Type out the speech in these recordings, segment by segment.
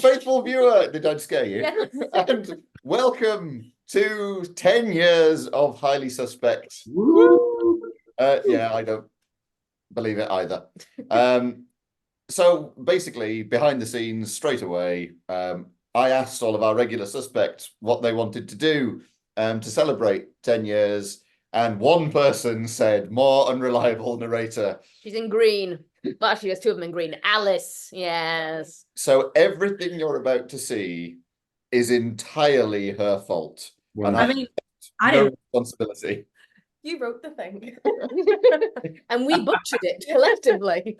faithful viewer, did I scare you? Yeah. And welcome to 10 years of Highly Suspect. Woo! Yeah, I don't believe it either. So basically, behind the scenes, straight away, I asked all of our regular suspects what they wanted to do to celebrate 10 years, and one person said, more unreliable narrator. She's in green. Well, actually, there's two of them in green. Alice, yes. So everything you're about to see is entirely her fault. Well, And I mean, I no don't. responsibility. You wrote the thing. And we butchered it collectively.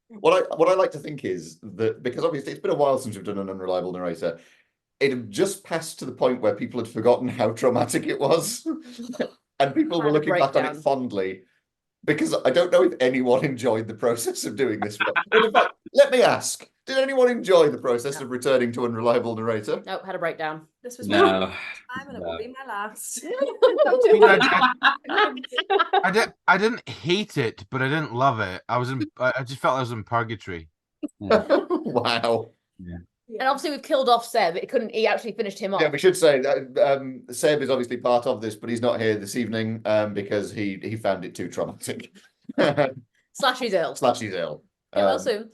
What I like to think is that, because obviously it's been a while since we've done an unreliable narrator, it had just passed to the point where people had forgotten how traumatic it was. And people were Had a looking back on it breakdown. fondly. Because I don't know if anyone enjoyed the process of doing this. But in fact, let me ask, did anyone enjoy the process of returning to unreliable narrator? Nope, had a breakdown. This was my no. time and it will be my last. I didn't hate it, but I didn't love it. I just felt I was in purgatory. Wow. And obviously we've killed off Seb. He actually finished him off. Yeah, we should say that Seb is obviously part of this, but he's not here this evening because he found it too traumatic. Slash he's ill. Slash he's ill. Get well soon.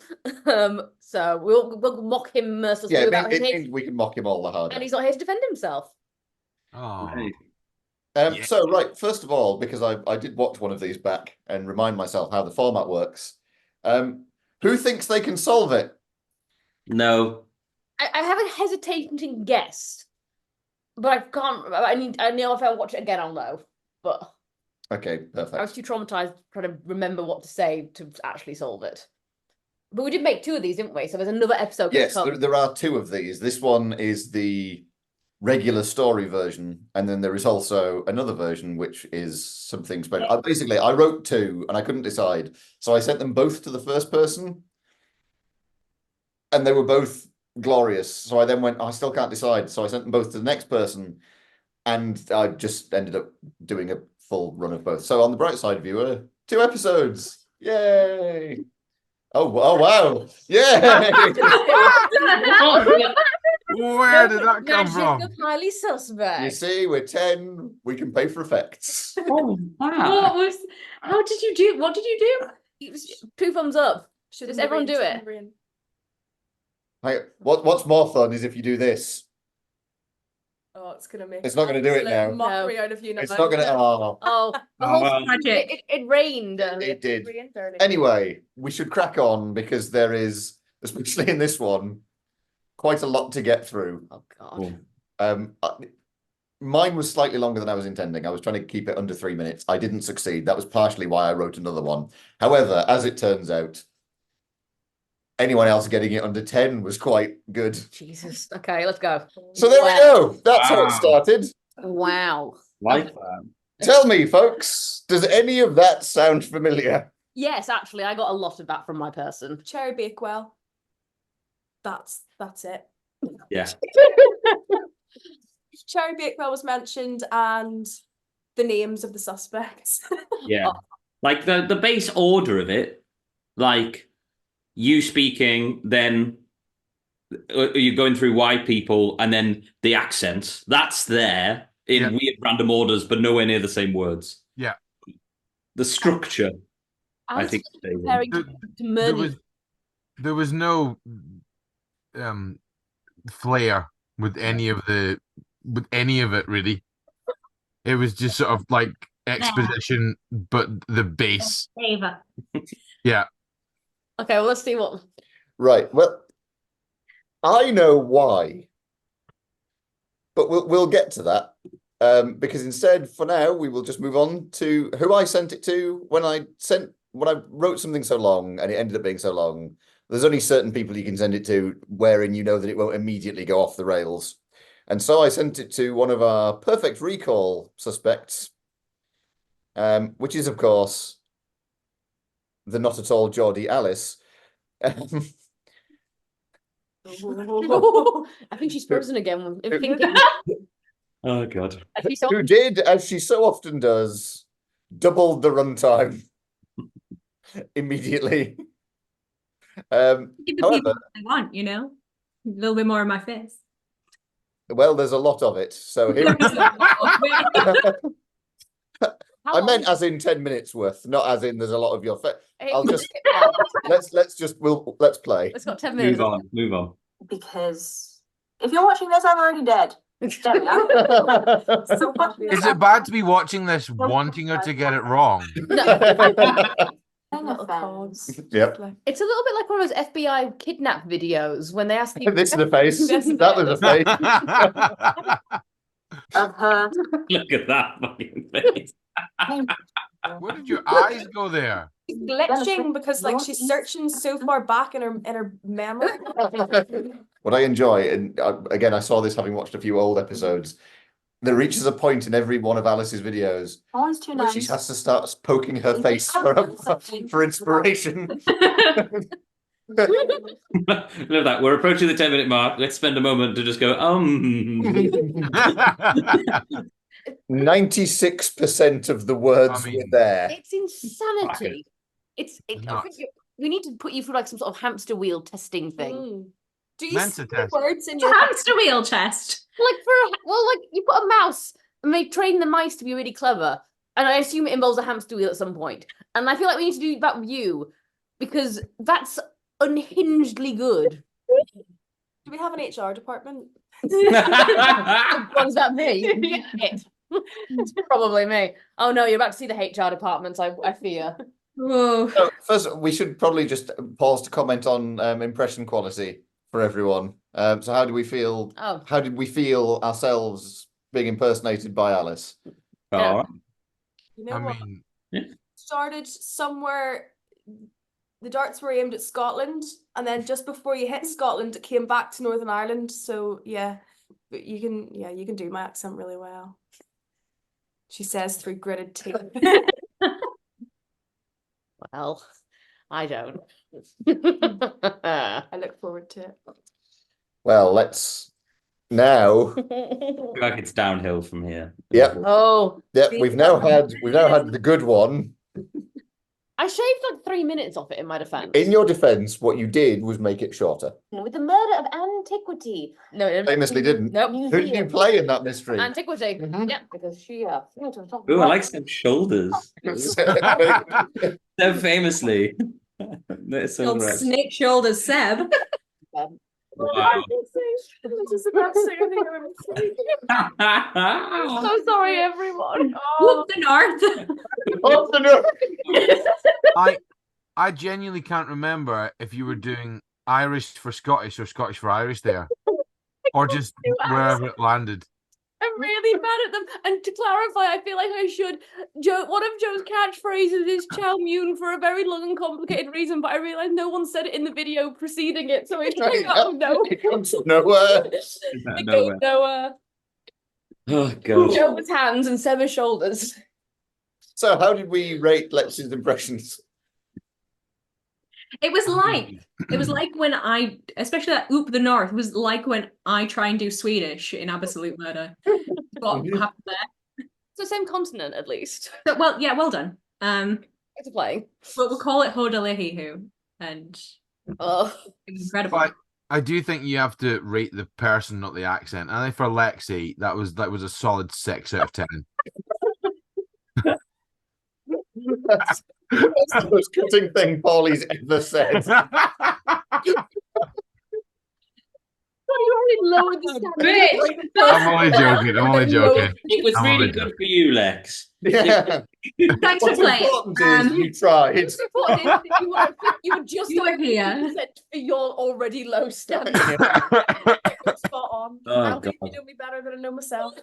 So we'll mock him mercilessly Yeah, without his it hate. means we can mock him all the harder. And he's not here to defend himself. Oh, Right. Yeah. So, right, first of all, because I did watch one of these back and remind myself how the format works, who thinks they can solve it? No. I have a hesitating guess, but I can't. I know if I watch it again, I'll know. But Okay, I was perfect. too traumatized trying to remember what to say to actually solve it. But we did make two of these, didn't we? So there's another episode. Yes, to come. there are two of these. This one is the regular story version, and then there is also another version which is something special. Basically, I wrote two and I couldn't decide, so I sent them both to the first person, and they were both glorious. So I then went, I still can't decide, so I sent them both to the next person, and I just ended up doing a full run of both. So on the bright side, viewer, 2 episodes. Yay! Oh wow! Yay! where did that come Magic from? of highly suspect. You see, we're 10. We can pay for effects. Oh, wow. What did you do? What did you do? It was 2 thumbs up. Shouldn't Does everyone rain, do it? shouldn't rain. What's more fun is if you do this. Oh, it's gonna make. It's not gonna do it absolute now. Mockery out of you now. It's not gonna. Oh, Oh, the Oh, whole well. Magic. it rained. it did. Rain, darling. Anyway, we should crack on because there is, especially in this one, quite a lot to get through. Oh god. Cool. Mine was slightly longer than I was intending. I was trying to keep it under 3 minutes. I didn't succeed. That was partially why I wrote another one. However, as it turns out, anyone else getting it under 10 was quite good. Jesus. Okay, let's go. So there we go. That's how it Wow. started. Wow. Like that. Tell me, folks, does any of that sound familiar? Yes, actually, I got a lot of that from my person. Cherry Bakewell. That's it. Yeah. Cherry Bakewell was mentioned and the names of the suspects. Yeah. Like the base order of it, like you speaking, then you're going through white people, and then the accents. That's there in Yeah. weird random orders, but nowhere near the same words. Yeah. The structure, I was think. they were- comparing to murder. There was no flair with any of it really. It was just sort of like exposition, but the base. Ava. Yeah. Okay, well, let's see what. Right. Well, I know why, but we'll get to that. Because instead, for now, we will just move on to who I sent it to when I wrote something so long and it ended up being so long. There's only certain people you can send it to wherein you know that it won't immediately go off the rails. And so I sent it to one of our perfect recall suspects, which is, of course, the not at all Geordie Alice. I think she's frozen again. Thinking. Oh God. Who did, as she so often does, doubled the runtime immediately. Give the However, people what they want, you know? little bit more of my face. Well, there's a lot of it. So here How I meant long- as in 10 minutes worth, not as in there's a lot of your face. Hey, I'll just yeah, let's play. Let's got 10 minutes. Move on. Move on. Because if you're watching this, I'm already dead. There we go. So much Is it bad to be watching this wanting her to get it wrong? Yep. It's a little bit like one of those FBI kidnap videos when they ask you. This is a face. That was a face. Of her. Look at that fucking face. Where did your eyes go there? Glitching because like she's searching so far back in her memory. What I enjoy, and again, I saw this having watched a few old episodes. There reaches a point in every one of Alice's videos One's too where nice. she has to start poking her face for inspiration. Look at that. We're approaching the 10-minute mark. Let's spend a moment to just go, 96% of the words I mean, were there. It's insanity. I Nuts. think we need to put you through like some sort of hamster wheel testing thing. Do you Meant see to test. words in It's a your hamster wheel test. Like you put a mouse and they train the mice to be really clever, and I assume it involves a hamster wheel at some point. And I feel like we need to do that with you because that's unhingedly good. Do we have an HR department? Was that me? Shit. It's probably me. Oh no, you're about to see the HR department. I fear. Whoa. So first, we should probably just pause to comment on impression quality for everyone. So how do we feel? Oh, How did we feel ourselves being impersonated by Alice? Yeah. All right. You know I what? mean, Started somewhere. The darts were aimed at Scotland, and then just before you hit Scotland, it came back to Northern Ireland. So yeah, but you can do my accent really well. She says through gritted teeth. well, I don't. I look forward to it. Well, let's now. I feel like it's downhill from here. Yep. Oh, Yep, we've now had the good one. I shaved like 3 minutes off it in my defense. In your defense, what you did was make it shorter. With the murder of antiquity. No, it Famously didn't. Nope. Who did you play in that mystery? Antiquity. Mhm. Yeah, because she Ooh, I like some shoulders. So famously. That's so Old right. snake shoulders, Seb. Wow. This is the best thing I think I've ever seen. so sorry, everyone. Whoop the north. Oh, no. I genuinely can't remember if you were doing Irish for Scottish or Scottish for Irish there, or just wherever it landed. I'm really bad at them. And to clarify, I feel like I should. One of Joe's catchphrases is "Chow Mune" for a very long and complicated reason, but I realised no one said it in the video preceding it, so it came out of nowhere. It comes from nowhere. It Nowhere. goes nowhere. Oh, God. Joe's hands and Sever's shoulders. So, how did we rate Lex's impressions? It was like when I, especially that "oop the north," was like when I try and do Swedish in Absolute Murder. What happened there? It's the same continent, at least. So, well, yeah, well done. It's a playing. But we'll call it Whodunnit, and Oh, it was incredible. But I do think you have to rate the person, not the accent. And I think for Lexi, that was a solid 6 out of 10. That's the most cutting thing Paulie's ever said. you already lowered the standard. I'm only joking. I'm only joking. It was I'm really only good joking. for you, Lex. Yeah. Thanks for What's playing. important is you tried. What's important is that you were just You were here. 100% for your already low standard. Spot on. Oh, I don't think God. you know me better than I know myself.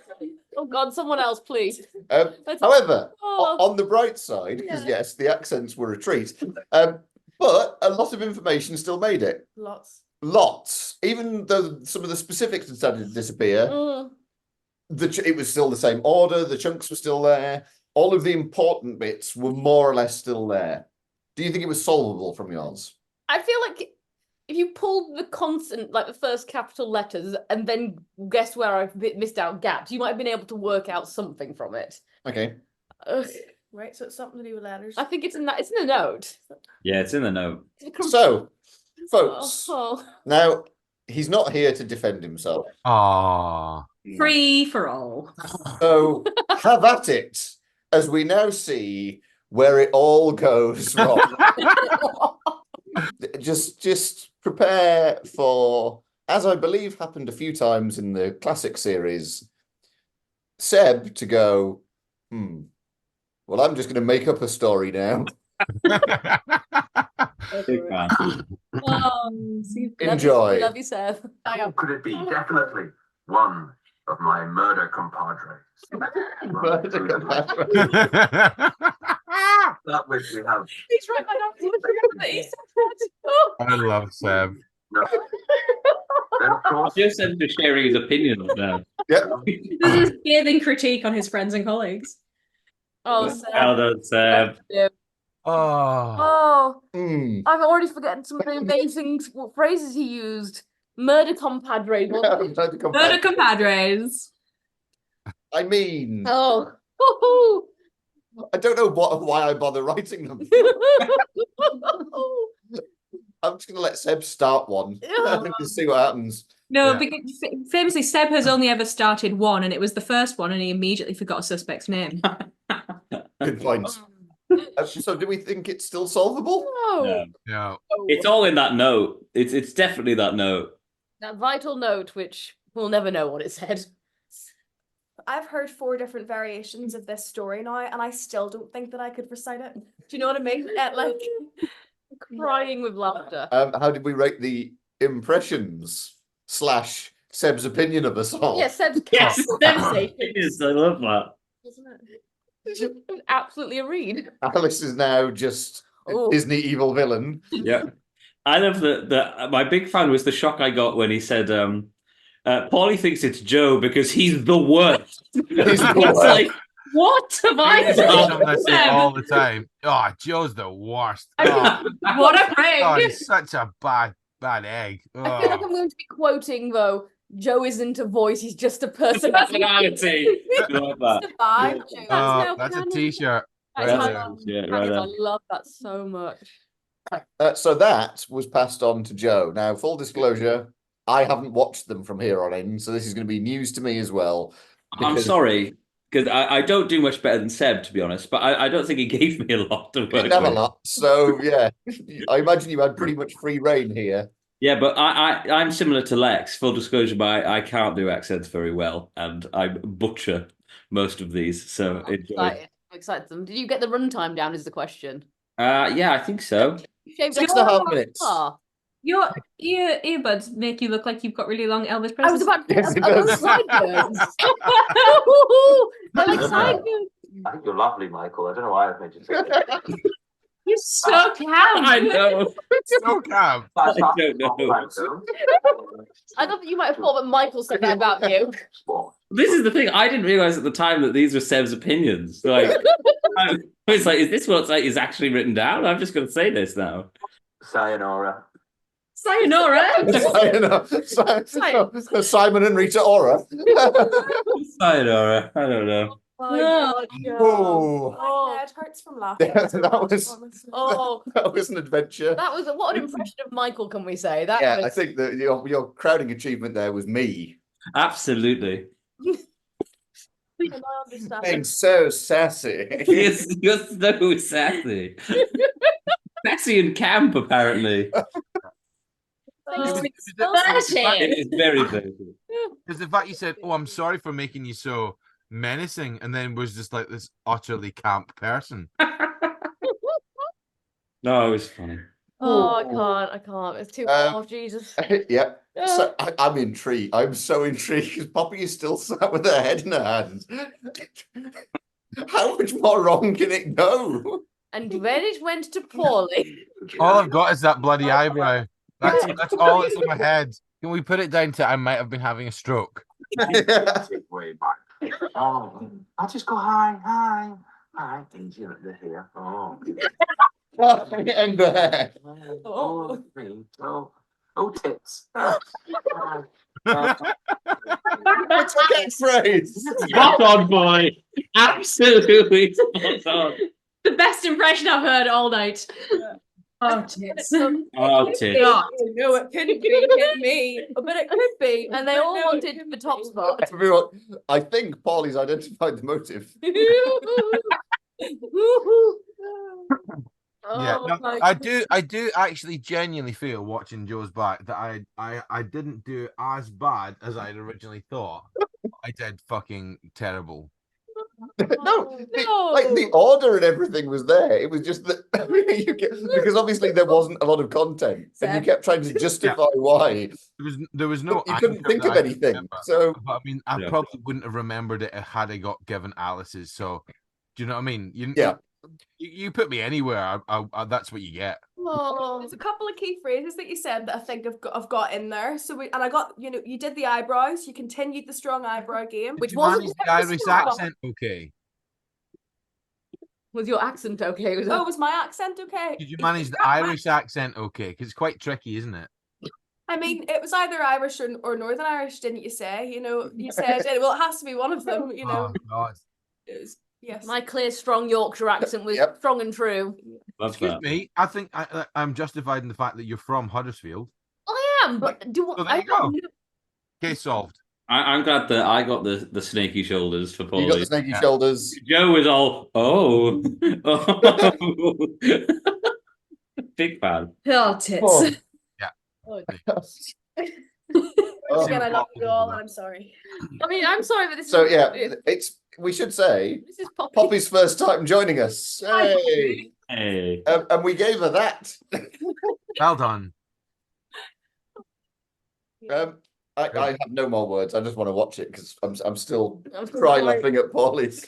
Oh God, someone else, please. However, Oh. on the bright side, because Yeah. yes, the accents were a treat, but a lot of information still made it. Lots. Lots, even though some of the specifics had started to disappear. Mm. It was still the same order. The chunks were still there. All of the important bits were more or less still there. Do you think it was solvable from yours? I feel like if you pulled the consonant, like the first capital letters, and then guess where I missed out gaps, you might have been able to work out something from it. Okay. Ugh. Right, so it's something to do with letters. I think it's in that. It's in the note. Yeah, it's in the note. So, folks, Oh. now he's not here to defend himself. Ah, Free for all. So have at it, as we now see where it all goes wrong. Just prepare for, as I believe happened a few times in the classic series, Seb to go, well, I'm just going to make up a story now. Big fan. Enjoy. Love you, Seth. Could it be definitely one of my murder compadres? That which we have. He's right. I don't even remember that he said that. I love Seb. No. Then of course, Just him to sharing his opinions now. Yep. This is scathing critique on his friends and colleagues. Oh, Seth. Well done, Seb. Oh, Oh, I've already forgotten some of the amazing phrases he used. Murder compadre. Murder compadres. I mean, Oh. Woohoo. I don't know why I bother writing them. I'm just going to let Seb start one and just see what happens. No, Yeah. because famously, Seb has only ever started one, and it was the first one, and he immediately forgot a suspect's name. Good point. So do we think it's still solvable? No. no. It's all in that note. It's definitely that note. That vital note, which we'll never know what it said. I've heard 4 different variations of this story now, and I still don't think that I could recite it. Do you know what I mean? Like, Crying with laughter. How did we rate the impressions / Seb's opinion of the song? Yeah, Seb's Yes, devastating. it is. I love that. Isn't it? Absolutely a read. Alice is now just Oh. Disney evil villain. Yeah. I love that. My big fan was the shock I got when he said, Paulie thinks it's Joe because he's the worst. He's the It's worst. like, what have I It's something I done? say all the time. Oh, Joe's the worst. Oh, What a prank! God, he's such a bad egg. I feel like Oh. I'm going to be quoting, though, Joe isn't a voice, he's just a personality. Personality. I love that. the vibe. Joe. no That's a canon. t-shirt. That's Right how there. long Yeah, that right is. there. I love that so much. So that was passed on to Joe. Now, full disclosure, I haven't watched them from here on in, so this is going to be news to me as well. I'm because sorry, because I don't do much better than Seb, to be honest, but I don't think he gave me a lot to You work didn't have a with. lot, so yeah, I imagine you had pretty much free reign here. Yeah, but I'm similar to Lex, full disclosure, but I can't do accents very well, and I butcher most of these, so I'm enjoy. excited. I'm excited. Did you get the runtime down? Is the question. Yeah, I think so. You shaved 6.5 minutes. Ah. Your earbuds make you look like you've got really long Elvis I was Presley. about to Yes, it I love does. sideburns. I like sideburns. I think you're lovely, Michael. I don't know why I've made you say that. You're so calm. I know. So calm. I don't know. I thought that you might have thought that Michael said that about you. This is the thing. I didn't realize at the time that these were Seb's opinions. Like, I was like, is this what is actually written down? I'm just going to say this now. Sayonara. Sayonara. Simon and Rita Ora. Sayonara. I don't know. Oh, Oh. My head hurts from laughing. That was an adventure. that was what an impression of Michael, can we say? That Yeah, was... I think that your crowning achievement there was me. Absolutely. And I understand. Being so sassy. You're so sassy. Sassy and camp, apparently. It is very sassy. Because the fact you said, "Oh, I'm sorry for making you so menacing," and then was just like this utterly camp person. No, it was funny. Oh, I can't. It's too oh Jesus. Yeah. So I'm intrigued. I'm so intrigued because Poppy is still sat with her head in her hands. How much more wrong can it go? And when it went to Paulie. All I've got is that bloody eyebrow. That's all that's in my head. Can we put it down to I might have been having a stroke? Way back. Oh, I'll just go hi. Hi, things you look here. Oh. And the hair. Oh, tits. It's a catchphrase. Spot on, boy. Absolutely spot on. The best impression I've heard all night. Oh, tits. Oh, tits. God. No, it couldn't be hit me, but it could be. And they all wanted the top spot. Everyone, I think Paulie's identified the motive. Yeah, Oh no, my I do actually genuinely feel watching Joe's back that I didn't do as bad as I'd originally thought. I did fucking terrible. No, like the order and everything was there. It was just that because obviously there wasn't a lot of content, and you kept trying to justify why. There was no You couldn't anchor think that of I could anything. remember. So But I mean, I Yeah. probably wouldn't have remembered it had I got given Alice's. So, do you know what I mean? Yeah. You put me anywhere, that's what you get. There's a couple of key phrases that you said that I think I've got in there. So I got, you did the eyebrows. You continued the strong eyebrow game, Did which you wasn't manage the quite Irish strong. accent okay? Was your accent okay? Oh, was my accent okay? Did you manage the Irish accent okay? Because it's quite tricky, isn't it? I mean, it was either Irish or Northern Irish, didn't you say? You said, well, it has to be one of them, Oh, God. It was, yes. My clear, strong Yorkshire accent was Yep. strong and true. Love Excuse that. me, I think I'm justified in the fact that you're from Huddersfield. I am, but do So there I you go. don't know. Case solved. I'm glad that I got the snaky shoulders for you got the Paulie. snaky shoulders. Joe was all, oh. Big fan. Oh, tits. Oh. Oh, Oh. Again, I love you all, and I'm sorry. I mean, I'm sorry, but this So is yeah, we should say this is Poppy. Poppy's first time joining us. Hi, Hey. Hey. And we gave her that. Well done. I have no more words. I just want to watch it because I'm still I'm cry sorry. laughing at Paulie's.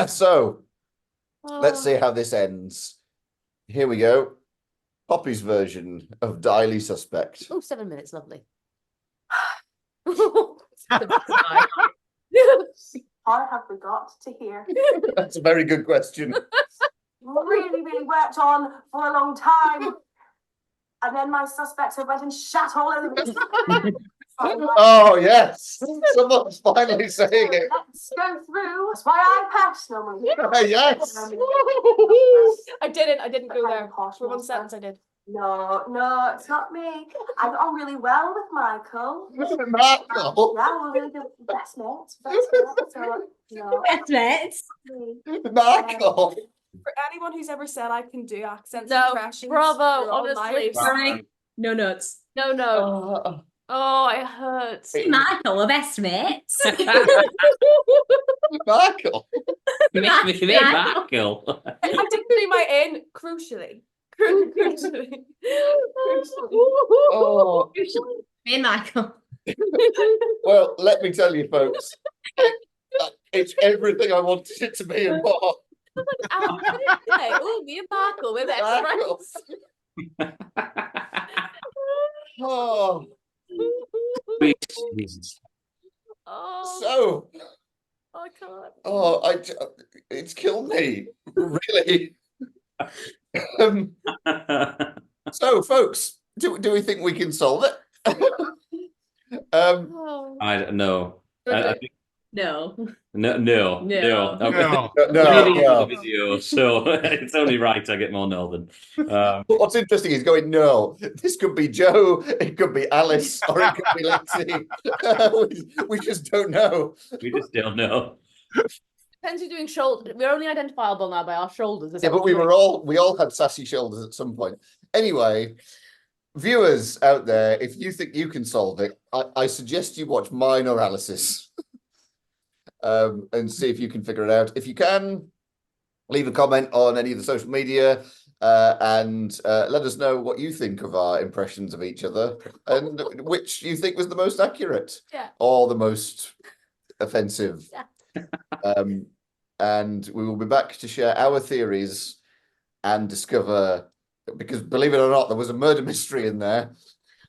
So let's see how this ends. Here we go. Poppy's version of Daily Suspect. Oh, 7 minutes, lovely. Or have we got to hear? That's a very good question. Really worked on for a long time. And then my suspects have went and shat all over me. Oh yes, someone's finally saying it. Let's go through. That's why I personally. Yes. I didn't go there. Posh For one monster. sentence, I did. No, it's not me. I got on really well with Michael. Michael. Yeah, we're really good best mates. So, no. Best mates. Michael. For anyone who's ever said I can do accents, No, impressions, bravo, you're all honestly. liars. Frank. No nuts. No, no. Oh, it hurts. Michael, we're best mates. Michael. Michael. I didn't do my N crucially. Crucially. Oh. Me and Michael. Well, let me tell you, folks. It's everything I wanted it to be and more. Oh, me and Michael, we're best Michael. friends. Oh. Jesus. Oh, So, I can't. oh, it's killed me, really. So, folks, do we think we can solve it? Oh. I don't know. I think No. no. No. Okay. No, Maybe no. the video, so it's only right I get more northern. What's interesting is going, no, this could be Joe, it could be Alice, or it could be Lexi. We just don't know. We just don't know. Depends who's doing shoulder. We're only identifiable now by our shoulders. Yeah, but we all had sassy shoulders at some point. Anyway, viewers out there, if you think you can solve it, I suggest you watch my analysis. And see if you can figure it out. If you can, leave a comment on any of the social media and let us know what you think of our impressions of each other and which you think was the most accurate or the most offensive. And we will be back to share our theories and discover, because believe it or not, there was a murder mystery in there.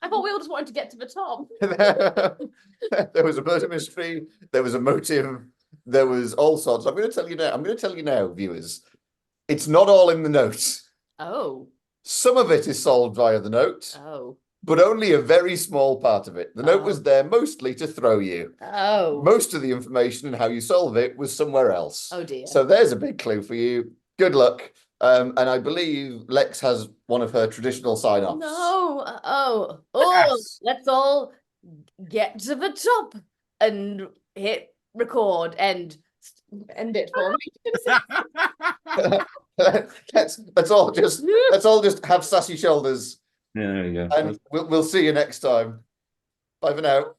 I thought we all just wanted to get to the top. There was a murder mystery, there was a motive, there was all sorts. I'm going to tell you now, viewers, it's not all in the note. Oh. Some of it is solved via the note, Oh. but only a very small part of it. The note was there mostly to throw you. Oh. Most of the information and how you solve it was somewhere else. Oh dear. So there's a big clue for you. Good luck. And I believe Lex has one of her traditional sign-offs. No. Oh. Yes. Let's all get to the top and hit record and end it for me. let's all just have sassy shoulders, Yeah, there you go. and we'll see you next time. Bye for now.